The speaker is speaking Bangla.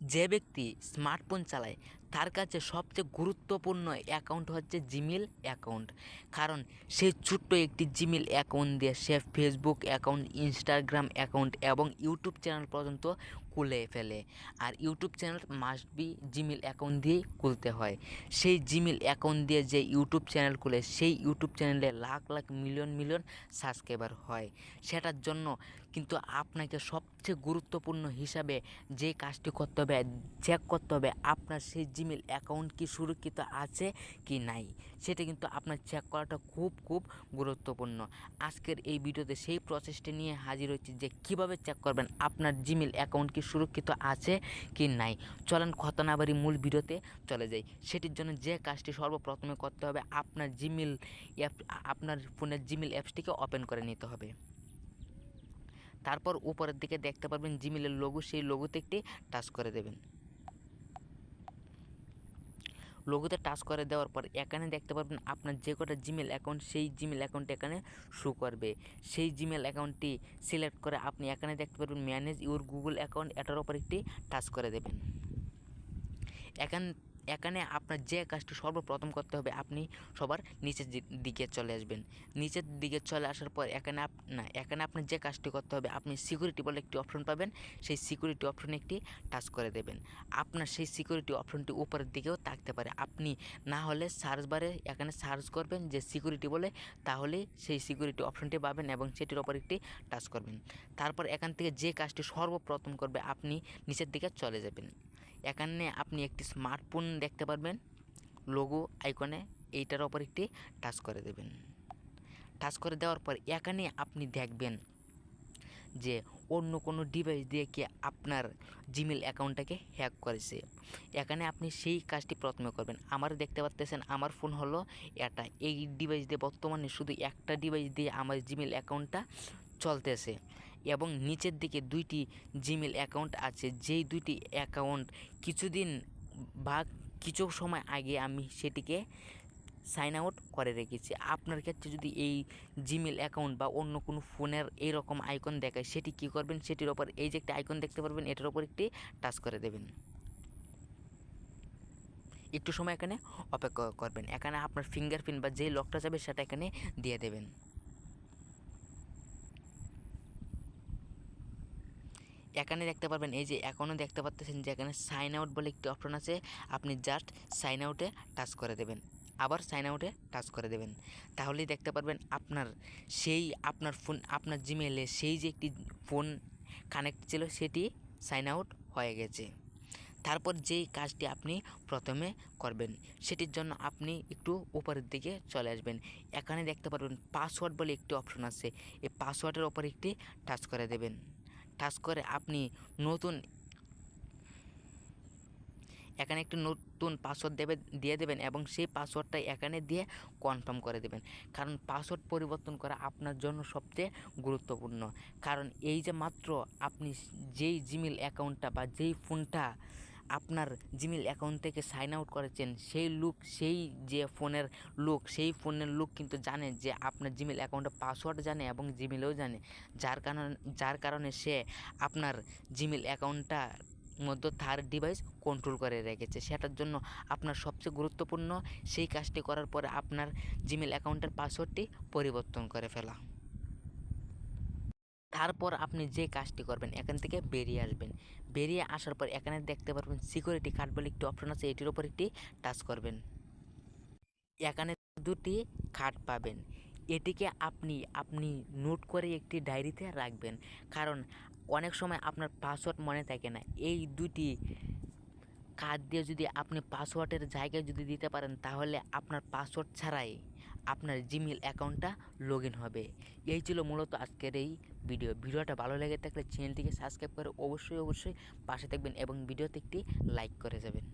যে ব্যক্তি স্মার্টফোন চালায় তার কাছে সবচেয়ে গুরুত্বপূর্ণ অ্যাকাউন্ট হচ্ছে জিমেল অ্যাকাউন্ট। কারণ সেই ছোট্ট একটি জিমেল অ্যাকাউন্ট দিয়ে সে ফেসবুক অ্যাকাউন্ট, ইনস্টাগ্রাম অ্যাকাউন্ট এবং ইউটিউব চ্যানেল পর্যন্ত খুলে ফেলে। আর YouTube channel must be Gmail account দিয়েই খুলতে হয়। সেই জিমেল অ্যাকাউন্ট দিয়ে যে ইউটিউব চ্যানেল খুলে সেই ইউটিউব চ্যানেলে lakh lakh million million subscriber হয়। সেটার জন্য কিন্তু আপনাকে সবচেয়ে গুরুত্বপূর্ণ হিসাবে যে কাজটি করতে হবে, চেক করতে হবে আপনার সেই জিমেল অ্যাকাউন্ট কি সুরক্ষিত আছে কি নাই। সেটা কিন্তু আপনার চেক করাটা খুব খুব গুরুত্বপূর্ণ। আজকের এই ভিডিওতে সেই প্রসেসটা নিয়ে হাজির হচ্ছি যে কিভাবে চেক করবেন আপনার জিমেল অ্যাকাউন্ট কি সুরক্ষিত আছে কি নাই। চলেন কথা না বাড়ি মূল ভিডিওতে চলে যাই। সেটির জন্য যে কাজটি সর্বপ্রথমে করতে হবে, আপনার জিমেল অ্যাপ, আপনার ফোনের জিমেল অ্যাপসটিকে ওপেন করে নিতে হবে। তারপর উপরের দিকে দেখতে পারবেন জিমেলের লোগো, সেই লোগোতে একটি টাচ করে দেবেন। লোগোতে টাচ করে দেওয়ার পর এখানে দেখতে পারবেন আপনার যে কটা জিমেল অ্যাকাউন্ট, সেই জিমেল অ্যাকাউন্ট এখানে শো করবে। সেই জিমেল অ্যাকাউন্টটি সিলেক্ট করে আপনি এখানে দেখতে পারবেন ম্যানেজ ইউর গুগল অ্যাকাউন্ট, এটার ওপর একটি টাচ করে দেবেন। এখানে আপনার যে কাজটি সর্বপ্রথম করতে হবে, আপনি সবার নিচের দিকে চলে আসবেন। নিচের দিকে চলে আসার পর এখানে আপনার যে কাজটি করতে হবে, আপনি সিকিউরিটি বলে একটি অপশন পাবেন, সেই সিকিউরিটি অপশনে একটি টাচ করে দেবেন। আপনার সেই সিকিউরিটি অপশনটি উপরের দিকেও থাকতে পারে, আপনি না হলে সার্চ বারে এখানে সার্চ করবেন যে সিকিউরিটি বলে, তাহলেই সেই সিকিউরিটি অপশনটি পাবেন এবং সেটির ওপর একটি টাচ করবেন। তারপর এখান থেকে যে কাজটি সর্বপ্রথম করবে, আপনি নিচের দিকে চলে যাবেন। এখানে আপনি একটি স্মার্টফোন দেখতে পারবেন লোগো আইকনে, এইটার ওপর একটি টাচ করে দেবেন। টাচ করে দেওয়ার পর এখানে আপনি দেখবেন যে অন্য কোনো ডিভাইস দিয়ে কি আপনার জিমেল অ্যাকাউন্টটাকে হ্যাক করেছে। এখানে আপনি সেই কাজটি প্রথমে করবেন। আমার দেখতে পাচ্ছেন আমার ফোন হলো এটা, এই ডিভাইস দিয়ে বর্তমানে শুধু একটা ডিভাইস দিয়ে আমার জিমেল অ্যাকাউন্টটা চলতেছে এবং নিচের দিকে দুইটি জিমেল অ্যাকাউন্ট আছে, যেই দুইটি অ্যাকাউন্ট কিছুদিন বা কিছু সময় আগে আমি সেটিকে সাইন আউট করে রেখেছি। আপনার ক্ষেত্রে যদি এই জিমেল অ্যাকাউন্ট বা অন্য কোনো ফোনের এইরকম আইকন দেখায়, সেটি কী করবেন, সেটির ওপর এই যে একটা আইকন দেখতে পারবেন, এটার ওপর একটি টাচ করে দেবেন। একটু সময় এখানে অপেক্ষা করবেন। এখানে আপনার ফিঙ্গারপ্রিন্ট বা যেই লকটা যাবে সেটা এখানে দিয়ে দেবেন। এখানে দেখতে পারবেন এই যে এখনও দেখতে পাচ্ছেন যে এখানে সাইন আউট বলে একটি অপশন আছে, আপনি জাস্ট সাইন আউটে টাচ করে দেবেন, আবার সাইন আউটে টাচ করে দেবেন। তাহলেই দেখতে পারবেন আপনার ফোন, আপনার জিমেলে সেই যে একটি ফোন কানেক্ট ছিল সেটি সাইন আউট হয়ে গেছে। তারপর যেই কাজটি আপনি প্রথমে করবেন, সেটির জন্য আপনি একটু উপরের দিকে চলে আসবেন। এখানে দেখতে পারবেন পাসওয়ার্ড বলে একটি অপশন আছে, এই পাসওয়ার্ডের ওপর একটি টাচ করে দেবেন। টাচ করে আপনি এখানে একটি নতুন পাসওয়ার্ড দিয়ে দেবেন এবং সেই পাসওয়ার্ডটা এখানে দিয়ে কনফার্ম করে দেবেন। কারণ পাসওয়ার্ড পরিবর্তন করা আপনার জন্য সবচেয়ে গুরুত্বপূর্ণ। কারণ এই যে মাত্র আপনি যেই জিমেল অ্যাকাউন্টটা বা যেই ফোনটা আপনার জিমেল অ্যাকাউন্ট থেকে সাইন আউট করেছেন, সেই যে ফোনের লোক কিন্তু জানে যে আপনার জিমেল অ্যাকাউন্টের পাসওয়ার্ড জানে এবং জিমেলও জানে, যার কারণে সে আপনার জিমেল অ্যাকাউন্টটা মধ্যে থার্ড ডিভাইস কন্ট্রোল করে রেখেছে। সেটার জন্য আপনার সবচেয়ে গুরুত্বপূর্ণ সেই কাজটি করার পরে আপনার জিমেল অ্যাকাউন্টের পাসওয়ার্ডটি পরিবর্তন করে ফেলা। তারপর আপনি যে কাজটি করবেন, এখান থেকে বেরিয়ে আসবেন। বেরিয়ে আসার পর এখানে দেখতে পারবেন সিকিউরিটি কার্ড বলে একটি অপশন আছে, এটির উপর একটি টাচ করবেন। এখানে দুটি কার্ড পাবেন, এটিকে আপনি নোট করে একটি ডায়েরিতে রাখবেন। কারণ অনেক সময় আপনার পাসওয়ার্ড মনে থাকে না, এই দুটি কার্ড দিয়ে যদি আপনি পাসওয়ার্ডের জায়গায় যদি দিতে পারেন, তাহলে আপনার পাসওয়ার্ড ছাড়াই আপনার জিমেল অ্যাকাউন্টটা লগ ইন হবে। এই ছিল মূলত আজকের এই ভিডিওটা ভালো লেগে থাকলে চ্যানেলটিকে সাবস্ক্রাইব করে অবশ্যই পাশে থাকবেন এবং ভিডিওতে একটি লাইক করে যাবেন।